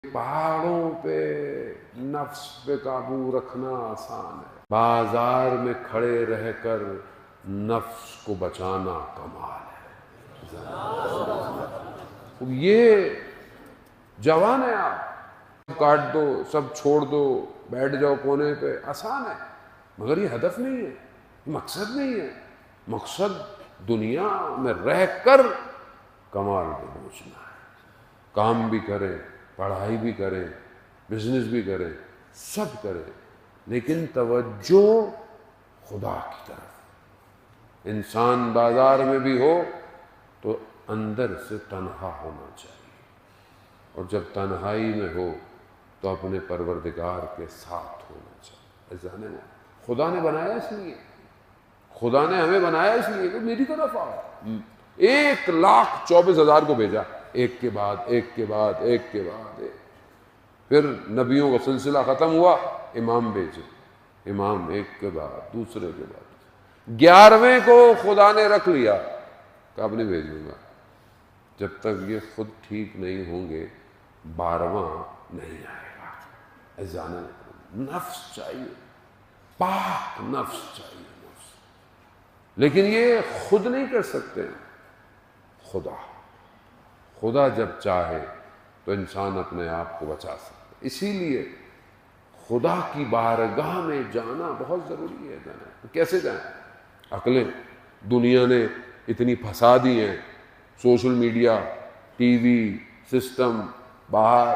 پہاڑوں پہ نفس پہ قابو رکھنا آسان ہے، بازار میں کھڑے رہ کر نفس کو بچانا کمال ہے۔ یہ جوان ہے، آپ کاٹ دو، سب چھوڑ دو، بیٹھ جاؤ کونے پہ، آسان ہے، مگر یہ ہدف نہیں ہے، یہ مقصد نہیں ہے۔ مقصد دنیا میں رہ کر کمال پہ پہنچنا ہے۔ کام بھی کریں، پڑھائی بھی کریں، بزنس بھی کریں، سب کریں، لیکن توجہ خدا کی طرف۔ انسان بازار میں بھی ہو تو اندر سے تنہا ہونا چاہیے، اور جب تنہائی میں ہو تو اپنے پروردگار کے ساتھ ہونا چاہیے۔ ایسا نہیں، خدا نے بنایا اس لیے، خدا نے ہمیں بنایا اس لیے کہ میری طرف آؤ۔ 1,24,000 کو بھیجا، ایک کے بعد ایک کے بعد ایک کے بعد ایک۔ پھر نبیوں کا سلسلہ ختم ہوا، امام بھیجے، امام ایک کے بعد دوسرے کے بعد 11ویں کو خدا نے رکھ لیا کہ اب نہیں بھیجوں گا جب تک یہ خود ٹھیک نہیں ہوں گے، 12واں نہیں آئے گا۔ ایزان نفس چاہیے، پاک نفس چاہیے، نفس، لیکن یہ خود نہیں کر سکتے، خدا جب چاہے تو انسان اپنے آپ کو بچا سکتا ہے۔ اسی لیے خدا کی بارگاہ میں جانا بہت ضروری ہے۔ جانا کیسے جائیں؟ عقلیں دنیا نے اتنی پھنسا دی ہیں، social media, T V system, باہر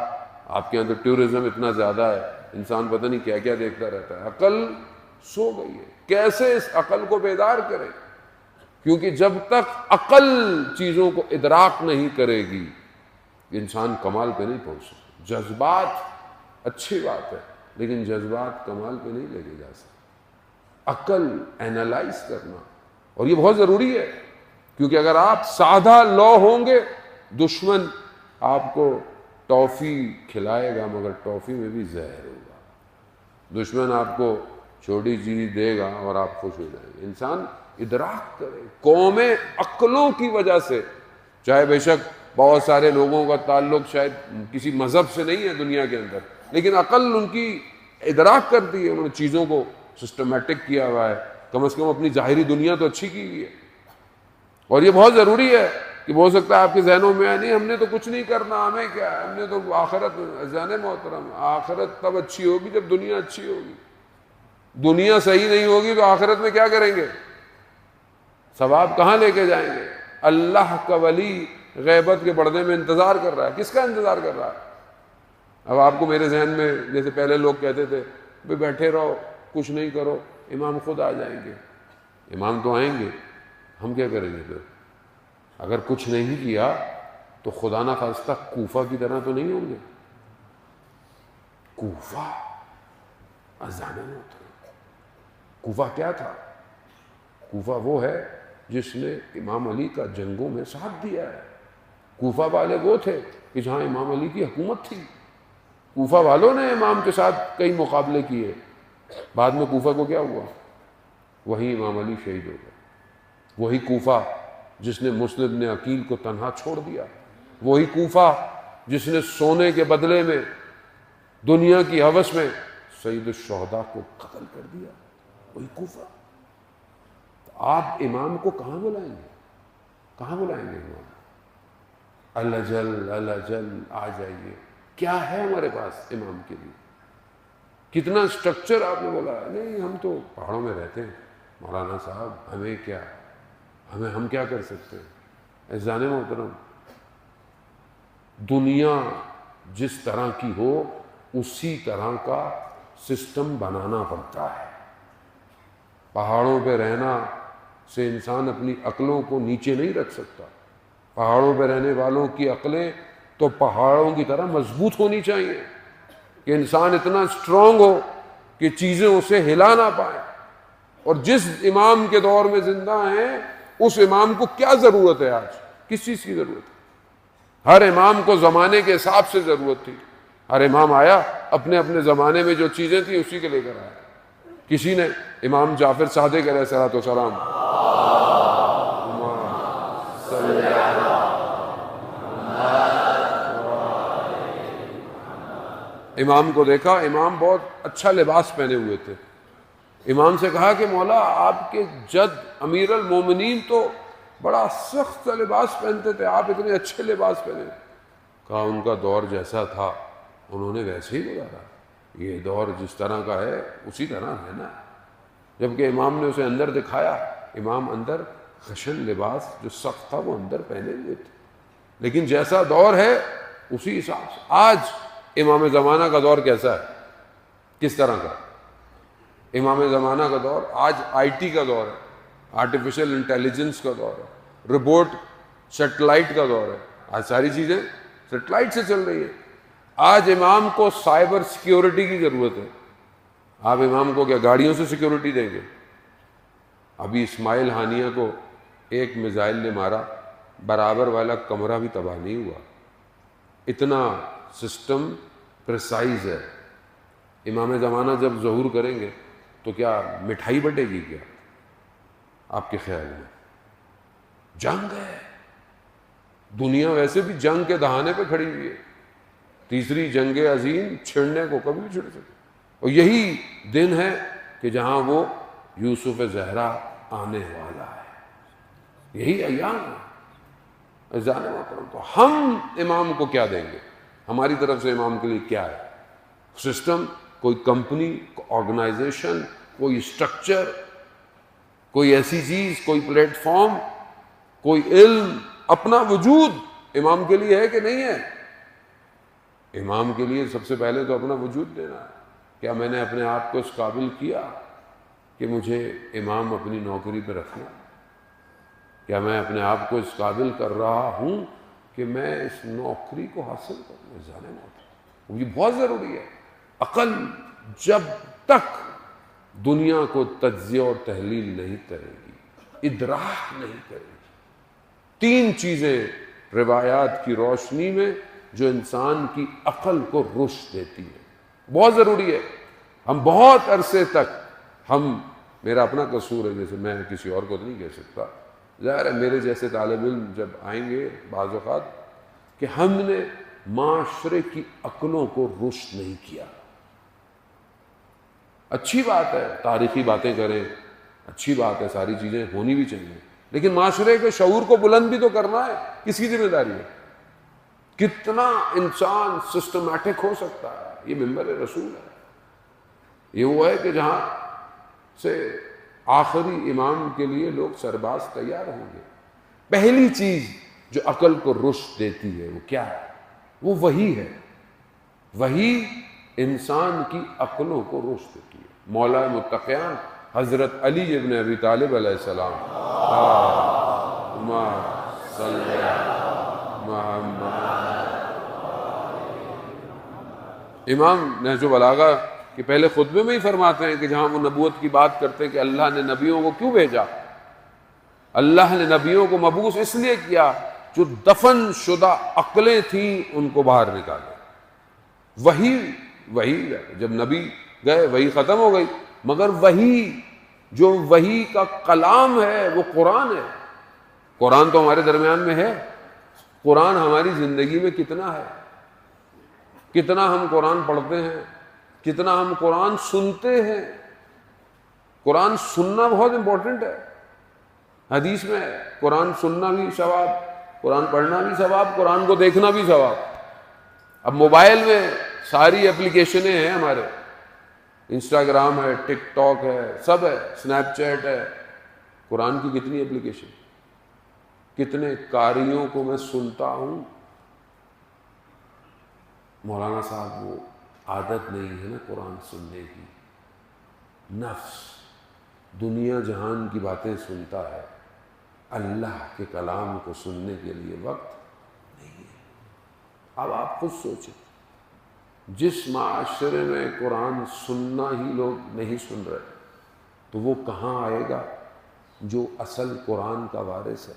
آپ کے اندر ٹورزم اتنا زیادہ ہے، انسان پتہ نہیں کیا کیا دیکھتا رہتا ہے، عقل سو گئی ہے۔ کیسے اس عقل کو بیدار کریں؟ کیونکہ جب تک عقل چیزوں کو ادراک نہیں کرے گی، انسان کمال پہ نہیں پہنچ سکتا۔ جذبات اچھی بات ہے، لیکن جذبات کمال پہ نہیں لے کے جا سکتے۔ عقل اینالائز کرنا، اور یہ بہت ضروری ہے، کیونکہ اگر آپ سادہ لو ہوں گے، دشمن آپ کو ٹافی کھلائے گا مگر ٹافی میں بھی زہر ہوگا۔ دشمن آپ کو چھوٹی چیز دے گا اور آپ خوش ہو جائیں گے۔ انسان ادراک کرے۔ قومیں عقلوں کی وجہ سے، چاہے بے شک بہت سارے لوگوں کا تعلق شاید کسی مذہب سے نہیں ہے دنیا کے اندر، لیکن عقل ان کی ادراک کرتی ہے، انہوں نے چیزوں کو سسٹمیٹک کیا ہوا ہے، کم از کم اپنی ظاہری دنیا تو اچھی کی ہوئی ہے۔ اور یہ بہت ضروری ہے کہ ہو سکتا ہے آپ کے ذہنوں میں آئے نہیں ہم نے تو کچھ نہیں کرنا، ہمیں کیا ہے، ہم نے تو آخرت، ذہن محترم آخرت تب اچھی ہوگی جب دنیا اچھی ہوگی۔ دنیا صحیح نہیں ہوگی تو آخرت میں کیا کریں گے؟ ثواب کہاں لے کے جائیں گے؟ اللہ کا ولی غیبت کے پردے میں انتظار کر رہا ہے۔ کس کا انتظار کر رہا ہے؟ اب آپ کو میرے ذہن میں جیسے پہلے لوگ کہتے تھے بھئی بیٹھے رہو، کچھ نہیں کرو، امام خود آ جائیں گے۔ امام تو آئیں گے، ہم کیا کریں گے پھر؟ اگر کچھ نہیں کیا تو خدا نہ خواستہ کوفہ کی طرح تو نہیں ہوں گے۔ کوفہ اذان میں ہوتا ہے۔ کوفہ کیا تھا؟ کوفہ وہ ہے جس نے امام علی کا جنگوں میں ساتھ دیا ہے۔ کوفہ والے وہ تھے کہ جہاں امام علی کی حکومت تھی، کوفہ والوں نے امام کے ساتھ کئی مقابلے کیے۔ بعد میں کوفہ کو کیا ہوا؟ وہی امام علی شہید ہو گئے۔ وہی کوفہ جس نے مسند بن عقیل کو تنہا چھوڑ دیا، وہی کوفہ جس نے سونے کے بدلے میں دنیا کی ہوس میں سید الشہداء کو قتل کر دیا، وہی کوفہ۔ آپ امام کو کہاں بلائیں گے؟ کہاں بلائیں گے امام؟ الجل الجل آ جائیے۔ کیا ہے ہمارے پاس امام کے لیے؟ کتنا سٹرکچر آپ نے بولا ہے؟ نہیں ہم تو پہاڑوں میں رہتے ہیں مولانا صاحب، ہمیں کیا، ہم کیا کر سکتے ہیں؟ اذان محترم، دنیا جس طرح کی ہو اسی طرح کا سسٹم بنانا پڑتا ہے۔ پہاڑوں پہ رہنا سے انسان اپنی عقلوں کو نیچے نہیں رکھ سکتا۔ پہاڑوں پہ رہنے والوں کی عقلیں تو پہاڑوں کی طرح مضبوط ہونی چاہیے کہ انسان اتنا اسٹرانگ ہو کہ چیزیں اسے ہلا نہ پائیں۔ اور جس امام کے دور میں زندہ ہیں اس امام کو کیا ضرورت ہے آج؟ کس چیز کی ضرورت ہے؟ ہر امام کو زمانے کے حساب سے ضرورت تھی۔ ہر امام آیا اپنے اپنے زمانے میں جو چیزیں تھیں اسی کے لے کر آیا۔ کسی نے امام جعفر صادق علیہ السلام امام کو دیکھا، امام بہت اچھا لباس پہنے ہوئے تھے. امام سے کہا کہ مولا آپ کے جد امیر المومنین تو بڑا سخت لباس پہنتے تھے، آپ اتنے اچھے لباس پہنے. کہا ان کا دور جیسا تھا انہوں نے ویسے ہی گزارا، یہ دور جس طرح کا ہے اسی طرح رہنا ہے. جبکہ امام نے اسے اندر دکھایا، امام اندر خشن لباس جو سخت تھا وہ اندر پہنے ہوئے تھے، لیکن جیسا دور ہے اسی حساب سے. آج امام زمانہ کا دور کیسا ہے، کس طرح کا؟ امام زمانہ کا دور آج آئی ٹی کا دور ہے، آرٹیفیشل انٹیلیجنس کا دور ہے، روبوٹ سیٹلائٹ کا دور ہے. آج ساری چیزیں سیٹلائٹ سے چل رہی ہیں. آج امام کو سائبر سیکیورٹی کی ضرورت ہے. آپ امام کو کیا گاڑیوں سے سیکیورٹی دیں گے؟ ابھی اسماعیل ہانیہ کو ایک میزائل نے مارا، برابر والا کمرہ بھی تباہ نہیں ہوا. اتنا سسٹم پریسائز ہے. امام زمانہ جب ظہور کریں گے تو کیا مٹھائی بٹے گی کیا آپ کے خیال میں؟ جنگ ہے، دنیا ویسے بھی جنگ کے دہانے پہ کھڑی ہوئی ہے. تیسری جنگ عظیم چھڑنے کو کبھی بھی چھڑ سکے. اور یہی دن ہے کہ جہاں وہ یوسف زہرا آنے والا ہے. یہی ایام ہے. جانے محترم، تو ہم امام کو کیا دیں گے؟ ہماری طرف سے امام کے لیے کیا ہے؟ سسٹم، کوئی کمپنی، آرگنائزیشن، کوئی اسٹرکچر، کوئی ایسی چیز، کوئی پلیٹ فارم، کوئی علم، اپنا وجود امام کے لیے ہے کہ نہیں ہے؟ امام کے لیے سب سے پہلے تو اپنا وجود دینا ہے. کیا میں نے اپنے آپ کو اس قابل کیا کہ مجھے امام اپنی نوکری پہ رکھنا؟ کیا میں اپنے آپ کو اس قابل کر رہا ہوں کہ میں اس نوکری کو حاصل کروں؟ جانے موت یہ بہت ضروری ہے. عقل جب تک دنیا کو تجزیہ اور تحلیل نہیں کرے گی، ادراک نہیں کرے گی، تین چیزیں روایات کی روشنی میں جو انسان کی عقل کو رشد دیتی ہے، بہت ضروری ہے. ہم بہت عرصے تک میرا اپنا قصور ہے، جیسے میں کسی اور کو تو نہیں کہہ سکتا، ظاہر ہے میرے جیسے طالب علم جب آئیں گے بعض اوقات کہ ہم نے معاشرے کی عقلوں کو رشد نہیں کیا. اچھی بات ہے تاریخی باتیں کریں، اچھی بات ہے، ساری چیزیں ہونی بھی چاہیے، لیکن معاشرے کے شعور کو بلند بھی تو کرنا ہے. کس کی ذمہ داری ہے؟ کتنا انسان سسٹمیٹک ہو سکتا ہے؟ یہ منبر رسول ہے. یہ وہ ہے کہ جہاں سے آخری امام کے لیے لوگ سرباز تیار ہوں گے. پہلی چیز جو عقل کو رشد دیتی ہے وہ کیا ہے؟ وہ وحی ہے. وحی انسان کی عقلوں کو رشد دیتی ہے. مولا متقیان حضرت علی ابن ابی طالب علیہ السلام، اللہم صلی محمد. امام نہج البلاغہ کہ پہلے خطبے میں ہی فرماتے ہیں کہ جہاں وہ نبوت کی بات کرتے ہیں کہ اللہ نے نبیوں کو کیوں بھیجا؟ اللہ نے نبیوں کو مبعوث اس لیے کیا جو دفن شدہ عقلیں تھیں ان کو باہر نکالے. وہی جب نبی گئے وہی ختم ہو گئی، مگر وہی کا کلام ہے وہ قرآن ہے. قرآن تو ہمارے درمیان میں ہے. قرآن ہماری زندگی میں کتنا ہے، کتنا ہم قرآن پڑھتے ہیں، کتنا ہم قرآن سنتے ہیں. قرآن سننا بہت امپورٹنٹ ہے. حدیث میں ہے قرآن سننا بھی ثواب، قرآن پڑھنا بھی ثواب، قرآن کو دیکھنا بھی ثواب. اب موبائل میں ساری اپلیکیشنیں ہیں ہمارے، انسٹاگرام ہے، ٹک ٹاک ہے، سب ہے، سنیپ چیٹ ہے. قرآن کی کتنی اپلیکیشن، کتنے قاریوں کو میں سنتا ہوں. مولانا صاحب وہ عادت نہیں ہے نا قرآن سننے کی. نفس دنیا جہان کی باتیں سنتا ہے، اللہ کے کلام کو سننے کے لیے وقت نہیں ہے. اب آپ خود سوچیں، جس معاشرے میں قرآن سننا ہی لوگ نہیں سن رہے تو وہ کہاں آئے گا جو اصل قرآن کا وارث ہے؟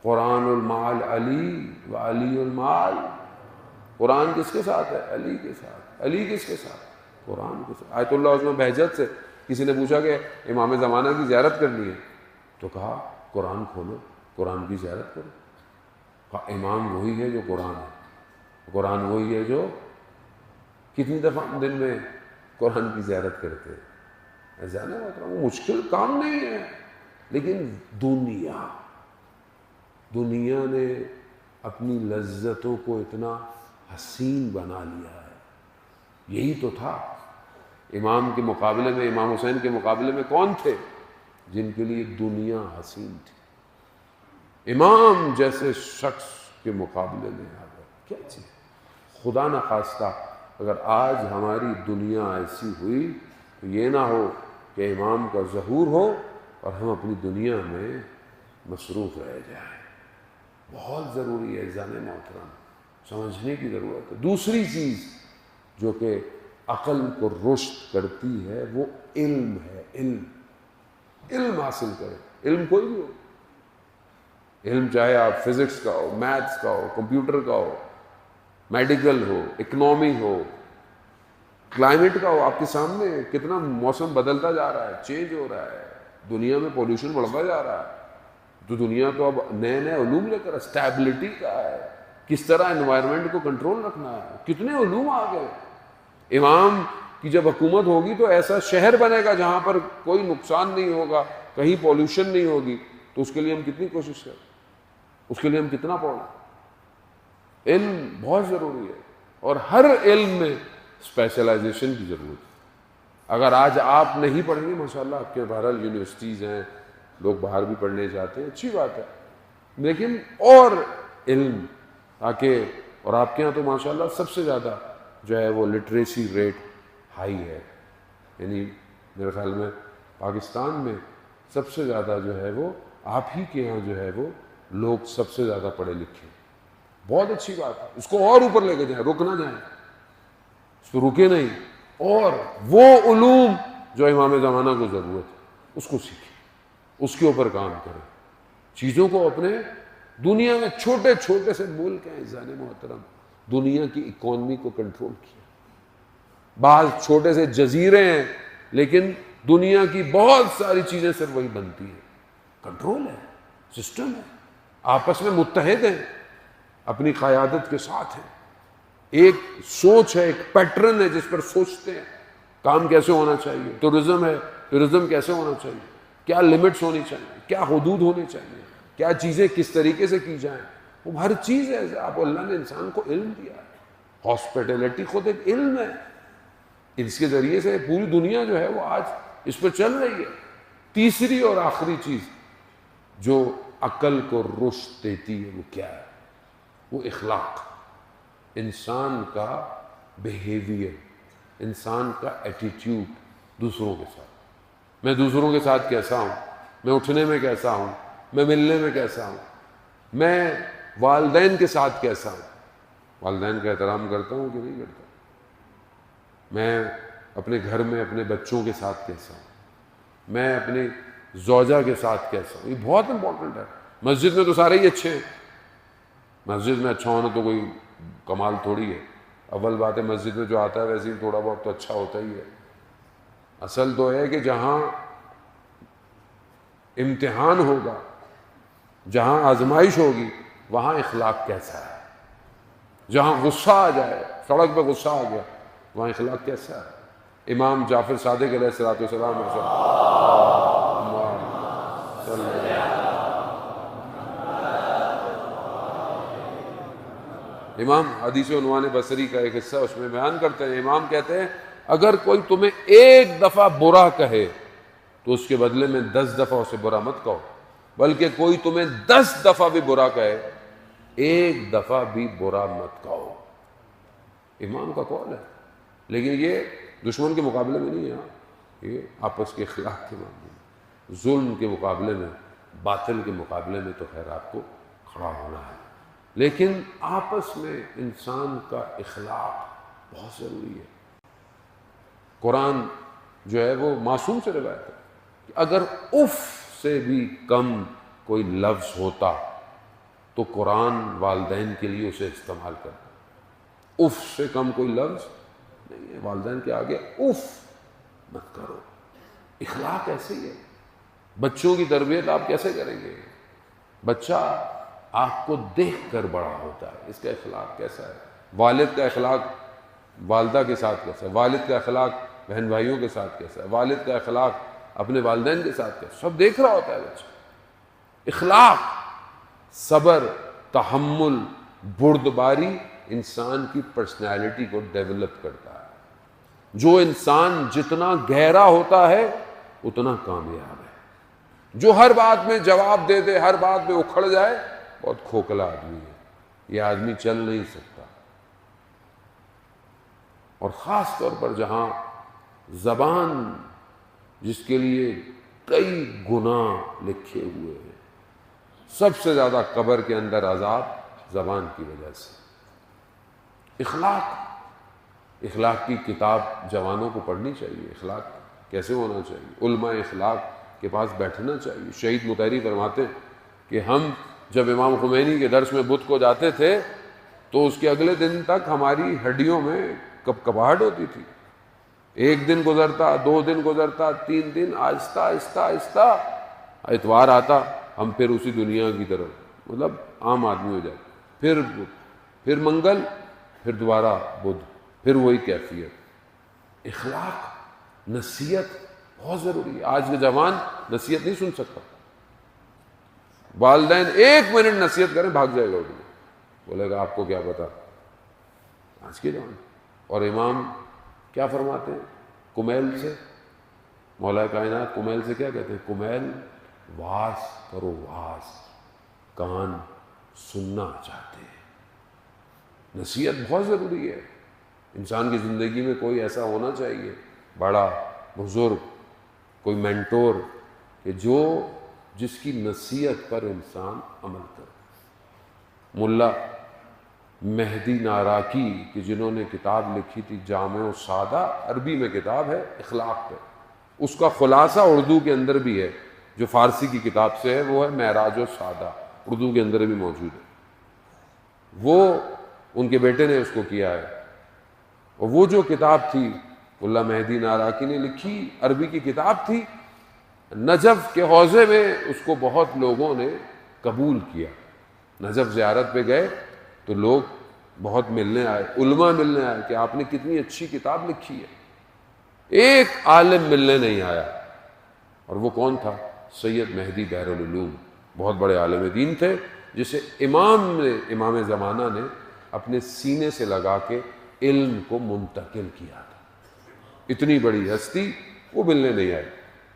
قرآن المال علی و علی المال. قرآن کس کے ساتھ ہے؟ علی کے ساتھ. علی کس کے ساتھ؟ قرآن کے ساتھ. آیت اللہ عثمان بہجت سے کسی نے پوچھا کہ امام زمانہ کی زیارت کرنی ہے تو کہا قرآن کھولو، قرآن کی زیارت کرو. کہا امام وہی ہے جو قرآن ہے، قرآن وہی ہے جو کتنی دفعہ ہم دن میں قرآن کی زیارت کرتے ہیں؟ جانا وہ مشکل کام نہیں ہے، لیکن دنیا نے اپنی لذتوں کو اتنا حسین بنا لیا ہے۔ یہی تو تھا امام کے مقابلے میں، امام حسین کے مقابلے میں کون تھے جن کے لیے دنیا حسین تھی؟ امام جیسے شخص کے مقابلے میں آ گئے، کیا چیز؟ خدا نہ خواستہ اگر آج ہماری دنیا ایسی ہوئی تو یہ نہ ہو کہ امام کا ظہور ہو اور ہم اپنی دنیا میں مصروف رہ جائیں۔ بہت ضروری ہے عزیزان محترم، سمجھنے کی ضرورت ہے۔ دوسری چیز جو کہ عقل کو رشد کرتی ہے وہ علم ہے۔ علم حاصل کرے، علم کوئی بھی ہو، علم چاہے آپ فزکس کا ہو، میتھس کا ہو، کمپیوٹر کا ہو، میڈیکل ہو، اکنامی ہو، کلائمیٹ کا ہو۔ آپ کے سامنے کتنا موسم بدلتا جا رہا ہے، چینج ہو رہا ہے، دنیا میں پولوشن بڑھتا جا رہا ہے، تو دنیا تو اب نئے علوم لے کر اسٹیبلٹی کا ہے، کس طرح انوائرمنٹ کو کنٹرول رکھنا ہے، کتنے علوم آ گئے۔ امام کی جب حکومت ہوگی تو ایسا شہر بنے گا جہاں پر کوئی نقصان نہیں ہوگا، کہیں پولوشن نہیں ہوگی، تو اس کے لیے ہم کتنی کوشش کریں، اس کے لیے ہم کتنا پڑھیں۔ علم بہت ضروری ہے، اور ہر علم میں اسپیشلائزیشن کی ضرورت ہے۔ اگر آج آپ نہیں پڑھیں گے، ماشاءاللہ آپ کے بہرحال یونیورسٹیز ہیں، لوگ باہر بھی پڑھنے جاتے ہیں، اچھی بات ہے، لیکن اور علم تاکہ، اور آپ کے ہاں تو ماشاءاللہ سب سے زیادہ جو ہے وہ لٹریسی ریٹ ہائی ہے، یعنی میرے خیال میں پاکستان میں سب سے زیادہ جو ہے وہ آپ ہی کے ہاں جو ہے وہ لوگ سب سے زیادہ پڑھے لکھے ہیں۔ بہت اچھی بات ہے، اس کو اور اوپر لے کے جائیں، رک نہ جائیں، اس کو رکے نہیں، اور وہ علوم جو امام زمانہ کو ضرورت ہے اس کو سیکھیں، اس کے اوپر کام کریں، چیزوں کو اپنے دنیا میں چھوٹے چھوٹے سے ملک ہیں عزیزان محترم، دنیا کی اکانومی کو کنٹرول کیا۔ بعض چھوٹے سے جزیرے ہیں لیکن دنیا کی بہت ساری چیزیں صرف وہی بنتی ہیں، کنٹرول ہے، سسٹم ہے، آپس میں متحد ہیں، اپنی قیادت کے ساتھ ہیں، ایک سوچ ہے، ایک پیٹرن ہے جس پر سوچتے ہیں کام کیسے ہونا چاہیے، ٹورزم ہے، ٹورزم کیسے ہونا چاہیے، کیا لمٹس ہونی چاہیے، کیا حدود ہونی چاہیے، کیا چیزیں کس طریقے سے کی جائیں، وہ ہر چیز ہے۔ آپ اللہ نے انسان کو علم دیا ہے، ہاسپٹیلٹی خود ایک علم ہے، اس کے ذریعے سے پوری دنیا جو ہے وہ آج اس پر چل رہی ہے۔ تیسری اور آخری چیز جو عقل کو رشد دیتی ہے وہ کیا ہے؟ وہ اخلاق، انسان کا بیہیویئر، انسان کا ایٹیٹیوڈ دوسروں کے ساتھ۔ میں دوسروں کے ساتھ کیسا ہوں، میں اٹھنے میں کیسا ہوں، میں ملنے میں کیسا ہوں، میں والدین کے ساتھ کیسا ہوں، والدین کا احترام کرتا ہوں کہ نہیں کرتا، میں اپنے گھر میں اپنے بچوں کے ساتھ کیسا ہوں، میں اپنی زوجہ کے ساتھ کیسا ہوں، یہ بہت امپورٹنٹ ہے۔ مسجد میں تو سارے ہی اچھے ہیں، مسجد میں اچھا ہونا تو کوئی کمال تھوڑی ہے، اول بات ہے مسجد میں جو آتا ہے ویسے ہی تھوڑا بہت تو اچھا ہوتا ہی ہے، اصل تو ہے کہ جہاں امتحان ہوگا، جہاں آزمائش ہوگی، وہاں اخلاق کیسا ہے، جہاں غصہ آ جائے، سڑک پہ غصہ آ گیا، وہاں اخلاق کیسا ہے۔ امام جعفر صادق علیہ السلام امام حدیث عنوان بصری کا ایک حصہ اس میں بیان کرتے ہیں، امام کہتے ہیں اگر کوئی تمہیں ایک دفعہ برا کہے تو اس کے بدلے میں 10 دفعہ اسے برا مت کہو، بلکہ کوئی تمہیں 10 دفعہ بھی برا کہے ایک دفعہ بھی برا مت کہو۔ امام کا قول ہے، لیکن یہ دشمن کے مقابلے میں نہیں ہے، یہ آپس کے اخلاق کے معاملے میں، ظلم کے مقابلے میں، باطل کے مقابلے میں تو خیر آپ کو کھڑا ہونا ہے، لیکن آپس میں انسان کا اخلاق بہت ضروری ہے۔ قرآن جو ہے وہ معصوم سے روایت ہے کہ اگر اف سے بھی کم کوئی لفظ ہوتا تو قرآن والدین کے لیے اسے استعمال کرتا، اف سے کم کوئی لفظ نہیں ہے، والدین کے آگے اف مت کرو۔ اخلاق ایسے ہی ہے، بچوں کی تربیت آپ کیسے کریں گے؟ بچہ آپ کو دیکھ کر بڑا ہوتا ہے، اس کا اخلاق کیسا ہے؟ والد کا اخلاق والدہ کے ساتھ کیسا ہے، والد کا اخلاق بہن بھائیوں کے ساتھ کیسا ہے، والد کا اخلاق اپنے والدین کے ساتھ کیسا، سب دیکھ رہا ہوتا ہے بچہ۔ اخلاق، صبر، تحمل، بردباری انسان کی پرسنالٹی کو ڈیولپ کرتا ہے۔ جو انسان جتنا گہرا ہوتا ہے اتنا کامیاب ہے۔ جو ہر بات میں جواب دے دے، ہر بات میں اکھڑ جائے، بہت کھوکھلا آدمی ہے، یہ آدمی چل نہیں سکتا۔ اور خاص طور پر جہاں زبان جس کے لیے کئی گناہ لکھے ہوئے ہیں، سب سے زیادہ قبر کے اندر عذاب زبان کی وجہ سے۔ اخلاق کی کتاب جوانوں کو پڑھنی چاہیے۔ اخلاق کیسے ہونا چاہیے، علماء اخلاق کے پاس بیٹھنا چاہیے۔ شہید مطہری فرماتے ہیں کہ ہم جب امام خمینی کے درس میں بت کو جاتے تھے تو اس کے اگلے دن تک ہماری ہڈیوں میں کپکپاہٹ ہوتی تھی۔ ایک دن گزرتا، 2 دن گزرتا، 3 دن، آہستہ آہستہ آہستہ اتوار آتا، ہم پھر اسی دنیا کی طرف، مطلب عام آدمی ہو جاتے، پھر بدھ، پھر منگل، پھر دوبارہ بدھ، پھر وہی کیفیت۔ اخلاق، نصیحت بہت ضروری ہے۔ آج کے جوان نصیحت نہیں سن سکتا، والدین 1 منٹ نصیحت کریں بھاگ جائے گا، اٹھ کے بولے گا آپ کو کیا پتا، آج کے جوان۔ اور امام کیا فرماتے ہیں کمیل سے، مولا کائنات کمیل سے کیا کہتے ہیں؟ کمیل واز کرو، واز، کان سننا چاہتے ہیں۔ نصیحت بہت ضروری ہے۔ انسان کی زندگی میں کوئی ایسا ہونا چاہیے، بڑا بزرگ، کوئی مینٹور، کہ جس کی نصیحت پر انسان عمل کرے۔ ملا مہدی ناراکی کہ جنہوں نے کتاب لکھی تھی جامع و سادہ، عربی میں کتاب ہے اخلاق پہ، اس کا خلاصہ اردو کے اندر بھی ہے، جو فارسی کی کتاب سے ہے، وہ ہے معراج و سادہ، اردو کے اندر بھی موجود ہے۔ وہ ان کے بیٹے نے اس کو کیا ہے، اور وہ جو کتاب تھی ملا مہدی ناراکی نے لکھی، عربی کی کتاب تھی، نجف کے حوزے میں اس کو بہت لوگوں نے قبول کیا۔ نجف زیارت پہ گئے تو لوگ بہت ملنے آئے، علماء ملنے آئے کہ آپ نے کتنی اچھی کتاب لکھی ہے۔ ایک عالم ملنے نہیں آیا، اور وہ کون تھا؟ سید مہدی بحر العلوم، بہت بڑے عالم دین تھے، جسے امام زمانہ نے اپنے سینے سے لگا کے علم کو منتقل کیا تھا۔ اتنی بڑی ہستی، وہ ملنے نہیں آئے،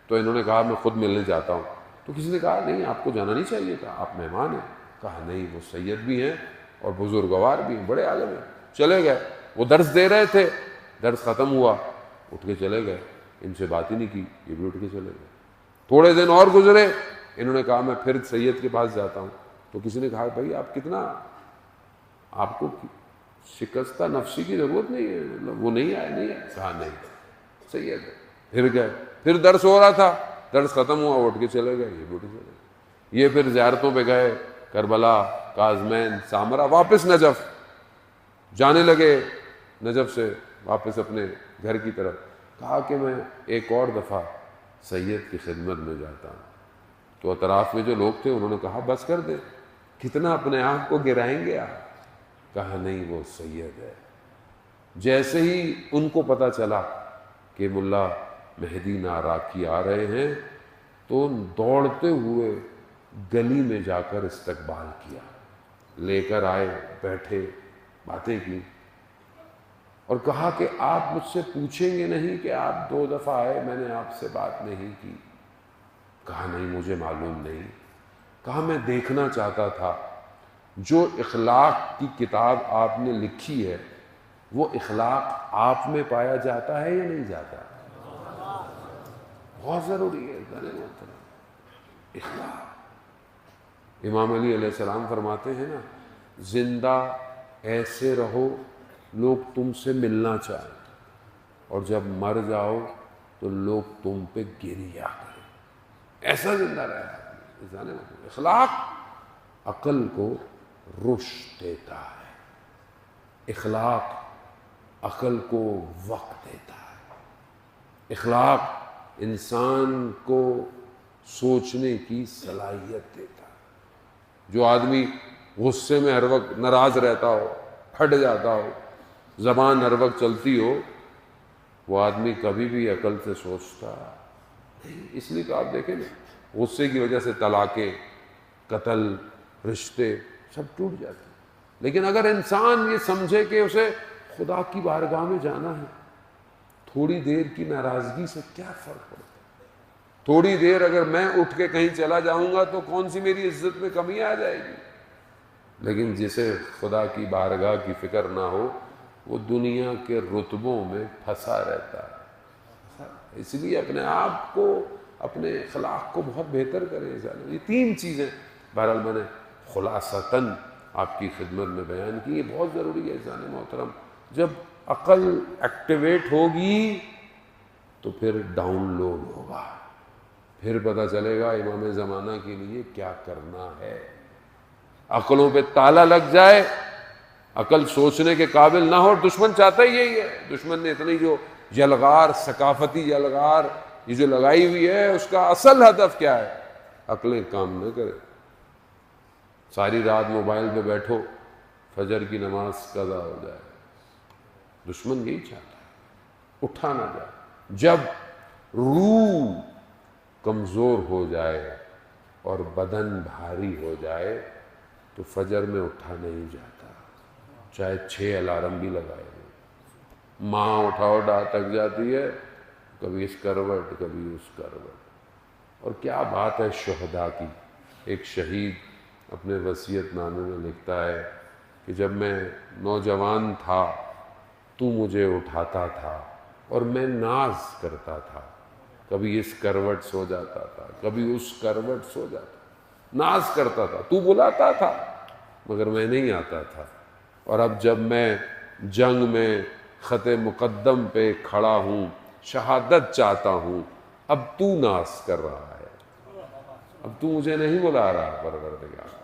تو انہوں نے کہا میں خود ملنے جاتا ہوں۔ تو کسی نے کہا نہیں، آپ کو جانا نہیں چاہیے تھا، آپ مہمان ہیں۔ کہا نہیں، وہ سید بھی ہیں اور بزرگوار بھی ہیں، بڑے عالم ہیں۔ چلے گئے، وہ درس دے رہے تھے، درس ختم ہوا، اٹھ کے چلے گئے، ان سے بات ہی نہیں کی، یہ بھی اٹھ کے چلے گئے۔ تھوڑے دن اور گزرے، انہوں نے کہا میں پھر سید کے پاس جاتا ہوں۔ تو کسی نے کہا بھائی آپ کتنا، آپ کو شکستہ نفسی کی ضرورت نہیں ہے، مطلب وہ نہیں آئے، نہیں آئے۔ کہا نہیں، سید ہے۔ پھر گئے، پھر درس ہو رہا تھا، درس ختم ہوا، اٹھ کے چلے گئے، یہ بھی اٹھ کے چلے گئے۔ یہ پھر زیارتوں پہ گئے، کربلا، کاظمین، سامرا، واپس نجف جانے لگے، نجف سے واپس اپنے گھر کی طرف۔ کہا کہ میں ایک اور دفعہ سید کی خدمت میں جاتا ہوں۔ تو اطراف میں جو لوگ تھے انہوں نے کہا بس کر دے، کتنا اپنے آپ کو گرائیں گے آپ؟ کہا نہیں، وہ سید ہے۔ جیسے ہی ان کو پتہ چلا کہ ملا مہدی ناراکی آ رہے ہیں تو دوڑتے ہوئے گلی میں جا کر استقبال کیا، لے کر آئے، بیٹھے، باتیں کی، اور کہا کہ آپ مجھ سے پوچھیں گے نہیں کہ آپ 2 دفعہ آئے، میں نے آپ سے بات نہیں کی؟ کہا نہیں، مجھے معلوم نہیں۔ کہا میں دیکھنا چاہتا تھا جو اخلاق کی کتاب آپ نے لکھی ہے وہ اخلاق آپ میں پایا جاتا ہے یا نہیں جاتا؟ بہت ضروری ہے اخلاق۔ امام علی علیہ السلام فرماتے ہیں نا، زندہ ایسے رہو لوگ تم سے ملنا چاہیں، اور جب مر جاؤ تو لوگ تم پہ گریہ کریں، ایسا زندہ رہا۔ اخلاق عقل کو رشد دیتا ہے، اخلاق عقل کو وقت دیتا ہے، اخلاق انسان کو سوچنے کی صلاحیت دیتا ہے۔ جو آدمی غصے میں ہر وقت ناراض رہتا ہو، پھٹ جاتا ہو، زبان ہر وقت چلتی ہو، وہ آدمی کبھی بھی عقل سے سوچتا نہیں۔ اس لیے تو آپ دیکھیں نا، غصے کی وجہ سے طلاقیں، قتل، رشتے سب ٹوٹ جاتے ہیں۔ لیکن اگر انسان یہ سمجھے کہ اسے خدا کی بارگاہ میں جانا ہے، تھوڑی دیر کی ناراضگی سے کیا فرق پڑتا ہے؟ تھوڑی دیر اگر میں اٹھ کے کہیں چلا جاؤں گا تو کون سی میری عزت میں کمی آ جائے گی؟ لیکن جسے خدا کی بارگاہ کی فکر نہ ہو، وہ دنیا کے رتبوں میں پھنسا رہتا ہے۔ اس لیے اپنے آپ کو، اپنے اخلاق کو بہت بہتر کریں۔ یہ تین چیزیں بہرحال میں نے خلاصتاً آپ کی خدمت میں بیان کی، یہ بہت ضروری ہے جان محترم۔ جب عقل ایکٹیویٹ ہوگی تو پھر ڈاؤن لوڈ ہوگا، پھر پتہ چلے گا امام زمانہ کے لیے کیا کرنا ہے۔ عقلوں پہ تالا لگ جائے، عقل سوچنے کے قابل نہ ہو، دشمن چاہتا ہی یہی ہے۔ دشمن نے اتنی جو یلغار، ثقافتی یلغار یہ جو لگائی ہوئی ہے، اس کا اصل ہدف کیا ہے؟ عقلیں کام نہ کرے، ساری رات موبائل پہ بیٹھو، فجر کی نماز قضا ہو جائے۔ دشمن یہی چاہتا ہے، اٹھا نہ جائے۔ جب روح کمزور ہو جائے اور بدن بھاری ہو جائے تو فجر میں اٹھا نہیں جاتا، چاہے 6 الارم بھی لگائے ہوں۔ ماں اٹھاؤ تک جاتی ہے، کبھی اس کروٹ کبھی اس کروٹ۔ اور کیا بات ہے شہداء کی! ایک شہید اپنے وصیت نامے میں لکھتا ہے کہ جب میں نوجوان تھا تو مجھے اٹھاتا تھا اور میں ناز کرتا تھا، کبھی اس کروٹ سو جاتا تھا، کبھی اس کروٹ سو جاتا، ناز کرتا تھا، تو بلاتا تھا مگر میں نہیں آتا تھا۔ اور اب جب میں جنگ میں خط مقدم پہ کھڑا ہوں، شہادت چاہتا ہوں، اب تو ناز کر رہا ہے، اب تو مجھے نہیں بلا رہا۔ پروردگار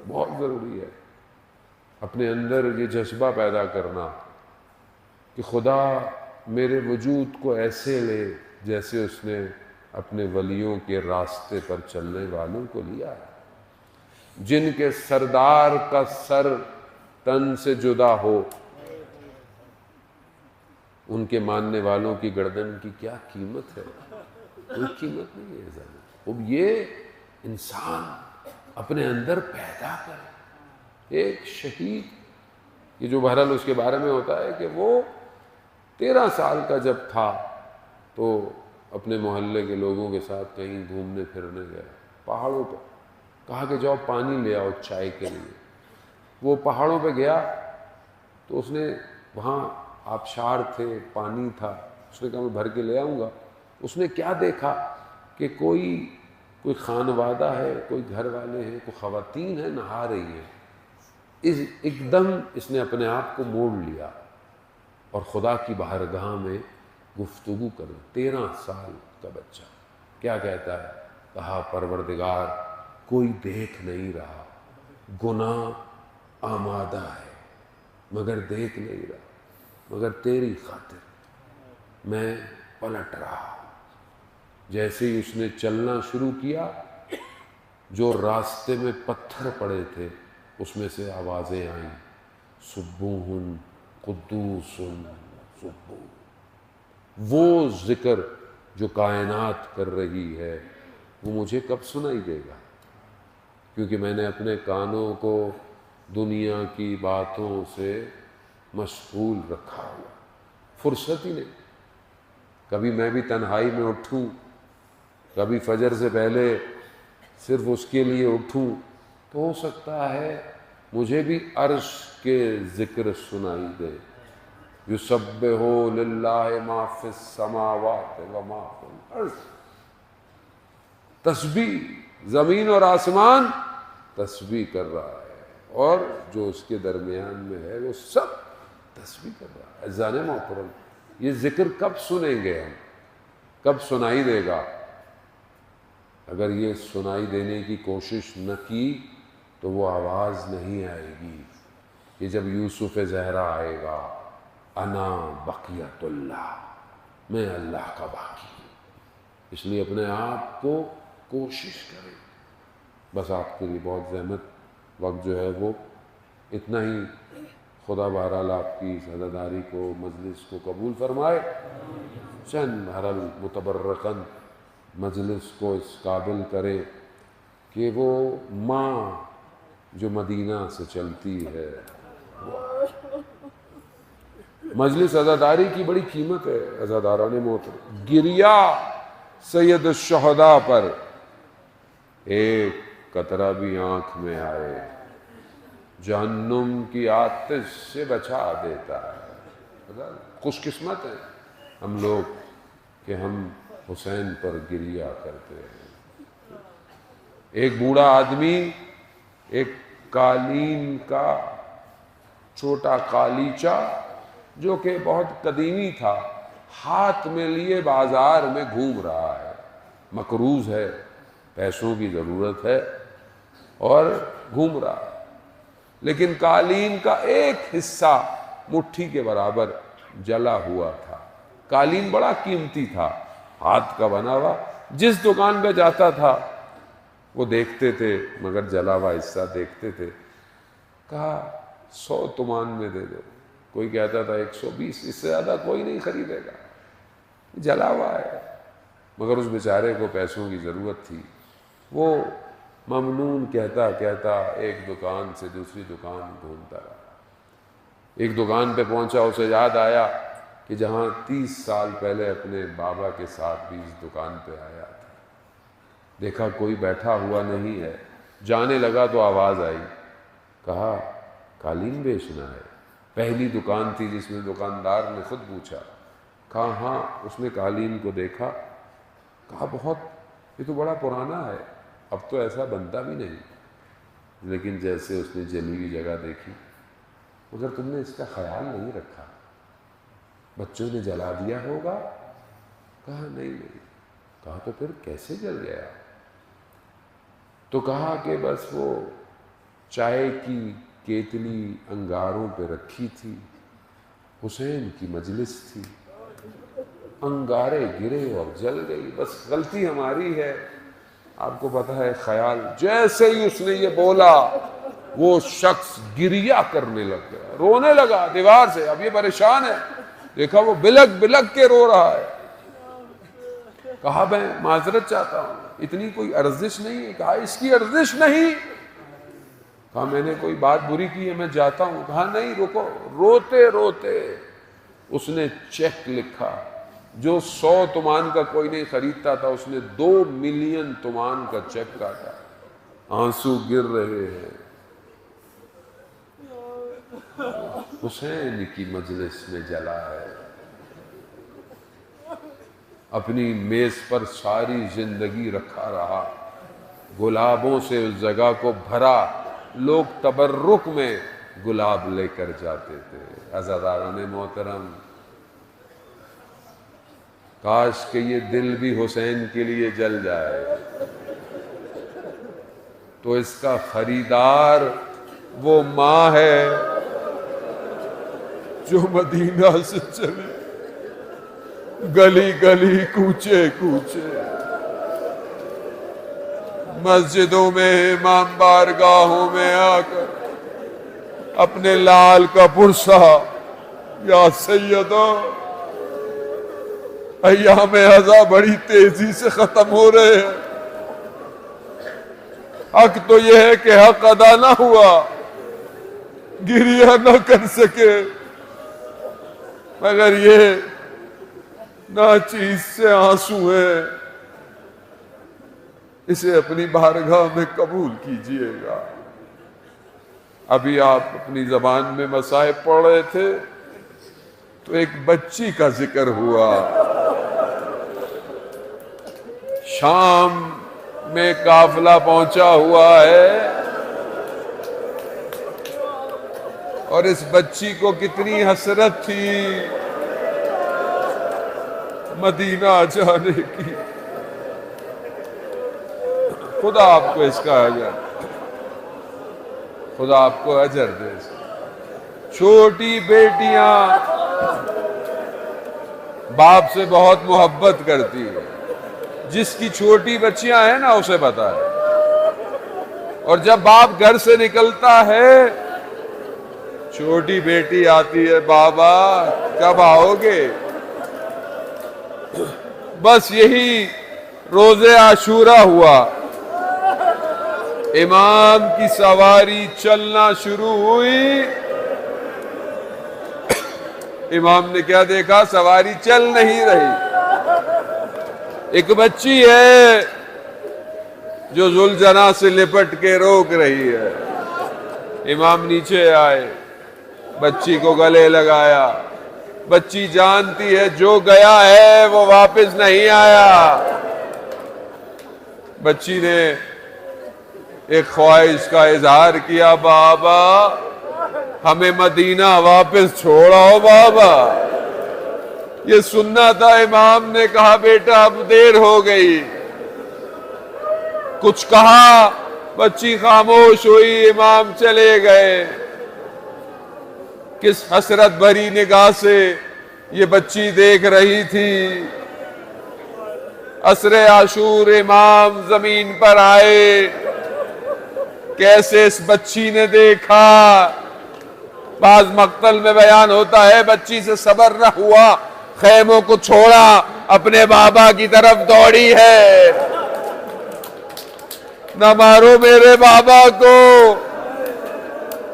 بہت ضروری ہے اپنے اندر یہ جذبہ پیدا کرنا کہ خدا میرے وجود کو ایسے لے جیسے اس نے اپنے ولیوں کے راستے پر چلنے والوں کو لیا ہے، جن کے سردار کا سر تن سے جدا ہو، ان کے ماننے والوں کی گردن کی کیا قیمت ہے؟ کوئی قیمت نہیں ہے۔ اب یہ انسان اپنے اندر پیدا کرے۔ ایک شہید، یہ جو بہرحال اس کے بارے میں ہوتا ہے کہ وہ 13 سال کا جب تھا تو اپنے محلے کے لوگوں کے ساتھ کہیں گھومنے پھرنے گیا، پہاڑوں پہ، کہا کہ جاؤ پانی لے آؤ چائے کے لیے۔ وہ پہاڑوں پہ گیا تو اس نے وہاں آبشار تھے، پانی تھا، اس نے کہا میں بھر کے لے آؤں گا۔ اس نے کیا دیکھا کہ کوئی خانوادہ ہے، کوئی گھر والے ہیں، کوئی خواتین ہیں، نہا رہی ہیں۔ ایک دم اس نے اپنے آپ کو موڑ لیا اور خدا کی بارگاہ میں گفتگو کر۔ 13 سال کا بچہ کیا کہتا ہے؟ کہا پروردگار کوئی دیکھ نہیں رہا، گناہ آمادہ ہے مگر دیکھ نہیں رہا، مگر تیری خاطر میں پلٹ رہا۔ جیسے ہی اس نے چلنا شروع کیا، جو راستے میں پتھر پڑے تھے اس میں سے آوازیں آئیں، سبوح قدوس سبوح۔ وہ ذکر جو کائنات کر رہی ہے وہ مجھے کب سنائی دے گا؟ کیونکہ میں نے اپنے کانوں کو دنیا کی باتوں سے مشغول رکھا ہوا، فرصت ہی نہیں۔ کبھی میں بھی تنہائی میں اٹھوں، کبھی فجر سے پہلے صرف اس کے لیے اٹھوں تو ہو سکتا ہے مجھے بھی عرش کے ذکر سنائی دے۔ یسبح للہ ما فی السماوات و ما فی الارض۔ تسبیح، زمین اور آسمان تسبیح کر رہا ہے، اور جو اس کے درمیان میں ہے وہ سب تسبیح کر رہا ہے۔ عزیزان محترم، یہ ذکر کب سنیں گے ہم؟ کب سنائی دے گا؟ اگر یہ سنائی دینے کی کوشش نہ کی تو وہ آواز نہیں آئے گی کہ جب یوسف زہرا آئے گا، انا بقیت اللہ، میں اللہ کا باقی ہوں۔ اس لیے اپنے آپ کو کوشش کریں۔ بس آپ کے لیے بہت زحمت، وقت جو ہے وہ اتنا ہی خدا بہرحال آپ کی اس عزاداری کو، مجلس کو قبول فرمائے، چند بہرحال متبرکاً مجلس کو اس قابل کرے کہ وہ ماں جو مدینہ سے چلتی ہے، مجلس عزاداری کی بڑی قیمت ہے عزاداران محترم۔ گریا سید الشہداء پر ایک قطرہ بھی آنکھ میں آئے جہنم کی آتش سے بچا دیتا ہے۔ خوش قسمت ہیں ہم لوگ کہ ہم حسین پر گریا کرتے ہیں۔ ایک بوڑھا آدمی ایک قالین کا چھوٹا قالیچہ جو کہ بہت قدیمی تھا ہاتھ میں لیے بازار میں گھوم رہا ہے، مقروض ہے، پیسوں کی ضرورت ہے اور گھوم رہا ہے، لیکن قالین کا ایک حصہ مٹھی کے برابر جلا ہوا تھا۔ قالین بڑا قیمتی تھا، ہاتھ کا بنا ہوا، جس دکان پہ جاتا تھا وہ دیکھتے تھے مگر جلا ہوا حصہ دیکھتے تھے۔ کہا 100 تومان میں دے دو، کوئی کہتا تھا 120، اس سے زیادہ کوئی نہیں خریدے گا، جلا ہوا ہے، مگر اس بیچارے کو پیسوں کی ضرورت تھی۔ وہ ممنون کہتا ایک دکان سے دوسری دکان ڈھونڈتا رہا، ایک دکان پہ پہنچا، اسے یاد آیا کہ جہاں 30 سال پہلے اپنے بابا کے ساتھ بھی اس دکان پہ آیا تھا، دیکھا کوئی بیٹھا ہوا نہیں ہے، جانے لگا تو آواز آئی، کہا قالین بیچنا ہے؟ پہلی دکان تھی جس میں دکاندار نے خود پوچھا، کہا ہاں۔ اس نے قالین کو دیکھا، کہا بہت، یہ تو بڑا پرانا ہے، اب تو ایسا بنتا بھی نہیں، لیکن جیسے اس نے جلی ہوئی جگہ دیکھی، مگر تم نے اس کا خیال نہیں رکھا، بچوں نے جلا دیا ہوگا؟ کہا نہیں۔ کہا تو پھر کیسے جل گیا؟ تو کہا کہ بس وہ چائے کی کیتلی انگاروں پہ رکھی تھی، حسین کی مجلس تھی، انگارے گرے اور جل گئی، بس غلطی ہماری ہے۔ آپ کو پتہ ہے خیال، جیسے ہی اس نے یہ بولا وہ شخص گریا کرنے لگ گیا، رونے لگا دیوار سے۔ اب یہ پریشان ہے، دیکھا وہ بلک بلک کے رو رہا ہے۔ کہا میں معذرت چاہتا ہوں، اتنی کوئی ارزش نہیں ہے؟ کہا اس کی ارزش نہیں۔ کہا میں نے کوئی بات بری کی ہے، میں جاتا ہوں۔ کہا نہیں رکو۔ روتے روتے اس نے چیک لکھا، جو 100 تومان کا کوئی نہیں خریدتا تھا، اس نے 2 ملین تومان کا چیک کاٹا، آنسو گر رہے ہیں۔ حسین کی مجلس میں جلا ہے، اپنی میز پر ساری زندگی رکھا رہا، گلابوں سے اس جگہ کو بھرا، لوگ تبرک میں گلاب لے کر جاتے تھے۔ عزاداران محترم، کاش کہ یہ دل بھی حسین کے لیے جل جائے تو اس کا خریدار وہ ماں ہے جو مدینہ سے چلے، گلی گلی کوچے کوچے، مسجدوں میں، امام بارگاہوں میں آ کر اپنے لال کا پرسا، یا سیدہ ایام ازا بڑی تیزی سے ختم ہو رہے ہیں، حق تو یہ ہے کہ حق ادا نہ ہوا، گریہ نہ کر سکے، مگر یہ ناچیز سے آنسو ہیں، اسے اپنی بارگاہ میں قبول کیجئے گا۔ ابھی آپ اپنی زبان میں مصائب پڑھ رہے تھے تو ایک بچی کا ذکر ہوا، شام میں قافلہ پہنچا ہوا ہے اور اس بچی کو کتنی حسرت تھی مدینہ جانے کی۔ خدا آپ کو اس کا اجر، خدا آپ کو اجر دے۔ چھوٹی بیٹیاں باپ سے بہت محبت کرتی ہے، جس کی چھوٹی بچیاں ہیں نا اسے پتا ہے، اور جب باپ گھر سے نکلتا ہے چھوٹی بیٹی آتی ہے، بابا کب آؤ گے؟ بس یہی روزے عاشورہ ہوا، امام کی سواری چلنا شروع ہوئی، امام نے کیا دیکھا؟ سواری چل نہیں رہی، ایک بچی ہے جو ذوالجناح سے لپٹ کے روک رہی ہے۔ امام نیچے آئے، بچی کو گلے لگایا، بچی جانتی ہے جو گیا ہے وہ واپس نہیں آیا۔ بچی نے ایک خواہش کا اظہار کیا، بابا ہمیں مدینہ واپس چھوڑاؤ بابا۔ یہ سننا تھا، امام نے کہا بیٹا اب دیر ہو گئی، کچھ کہا، بچی خاموش ہوئی، امام چلے گئے۔ کس حسرت بھری نگاہ سے یہ بچی دیکھ رہی تھی۔ عصر عاشور امام زمین پر آئے، کیسے اس بچی نے دیکھا۔ بعض مقتل میں بیان ہوتا ہے بچی سے صبر نہ ہوا، خیموں کو چھوڑا، اپنے بابا کی طرف دوڑی ہے۔ نہ مارو میرے بابا کو،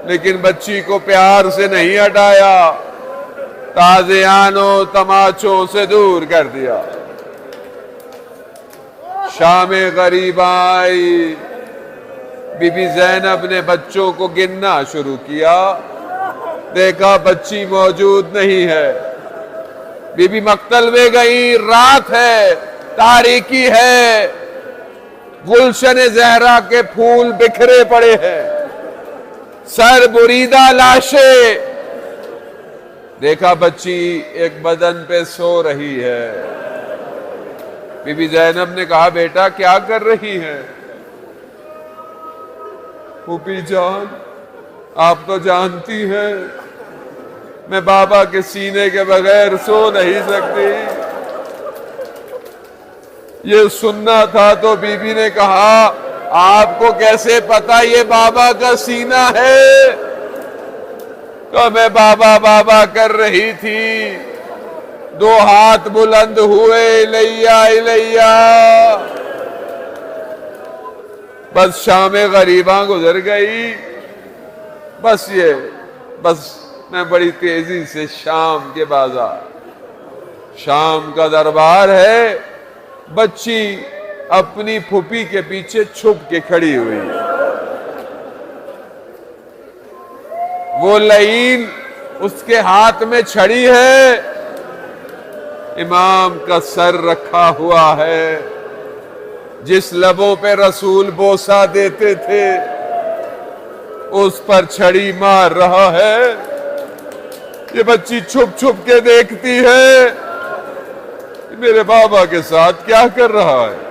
لیکن بچی کو پیار سے نہیں ہٹایا، تازیانوں تماچوں سے دور کر دیا۔ شام غریب آئی، بی بی زینب نے بچوں کو گننا شروع کیا، دیکھا بچی موجود نہیں ہے۔ بی بی مقتل میں گئی، رات ہے، تاریکی ہے، گلشن زہرا کے پھول بکھرے پڑے ہیں، سر بریدہ لاشیں۔ دیکھا بچی ایک بدن پہ سو رہی ہے۔ بی بی زینب نے کہا بیٹا کیا کر رہی ہے؟ پھوپھی جان آپ تو جانتی ہیں میں بابا کے سینے کے بغیر سو نہیں سکتی۔ یہ سننا تھا تو بی بی نے کہا آپ کو کیسے پتا یہ بابا کا سینہ ہے؟ تو میں بابا بابا کر رہی تھی، دو ہاتھ بلند ہوئے، الیہ الیہ۔ بس شام غریباں گزر گئی، بس میں بڑی تیزی سے شام کے بازار، شام کا دربار ہے، بچی اپنی پھوپھی کے پیچھے چھپ کے کھڑی ہوئی، وہ لعین اس کے ہاتھ میں چھڑی ہے، امام کا سر رکھا ہوا ہے، جس لبوں پہ رسول بوسہ دیتے تھے اس پر چھڑی مار رہا ہے۔ یہ بچی چھپ چھپ کے دیکھتی ہے میرے بابا کے ساتھ کیا کر رہا ہے۔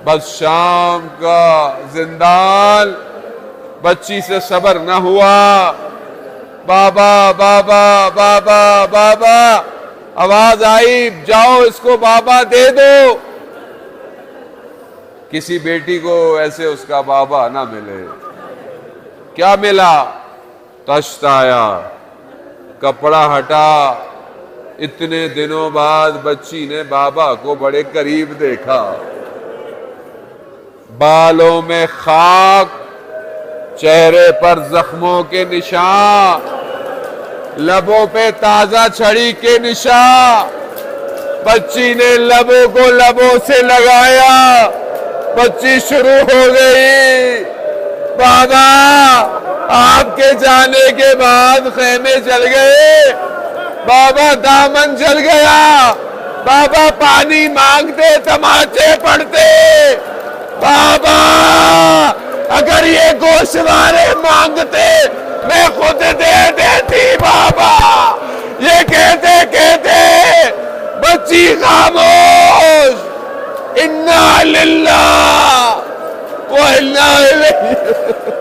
بس شام کا زندان، بچی سے صبر نہ ہوا، بابا بابا بابا بابا، آواز آئی جاؤ اس کو بابا دے دو۔ کسی بیٹی کو ایسے اس کا بابا نہ ملے۔ کیا ملا؟ تشت آیا، کپڑا ہٹا، اتنے دنوں بعد بچی نے بابا کو بڑے قریب دیکھا، بالوں میں خاک، چہرے پر زخموں کے نشان، لبوں پہ تازہ چھڑی کے نشان۔ بچی نے لبوں کو لبوں سے لگایا، بچی شروع ہو گئی، بابا آپ کے جانے کے بعد خیمے جل گئے، بابا دامن جل گیا، بابا پانی مانگتے تماچے پڑتے، بابا اگر یہ گوشوارے مانگتے میں خود دے دیتی بابا۔ یہ کہتے کہتے بچی خاموش، انا للہ و انا الیہ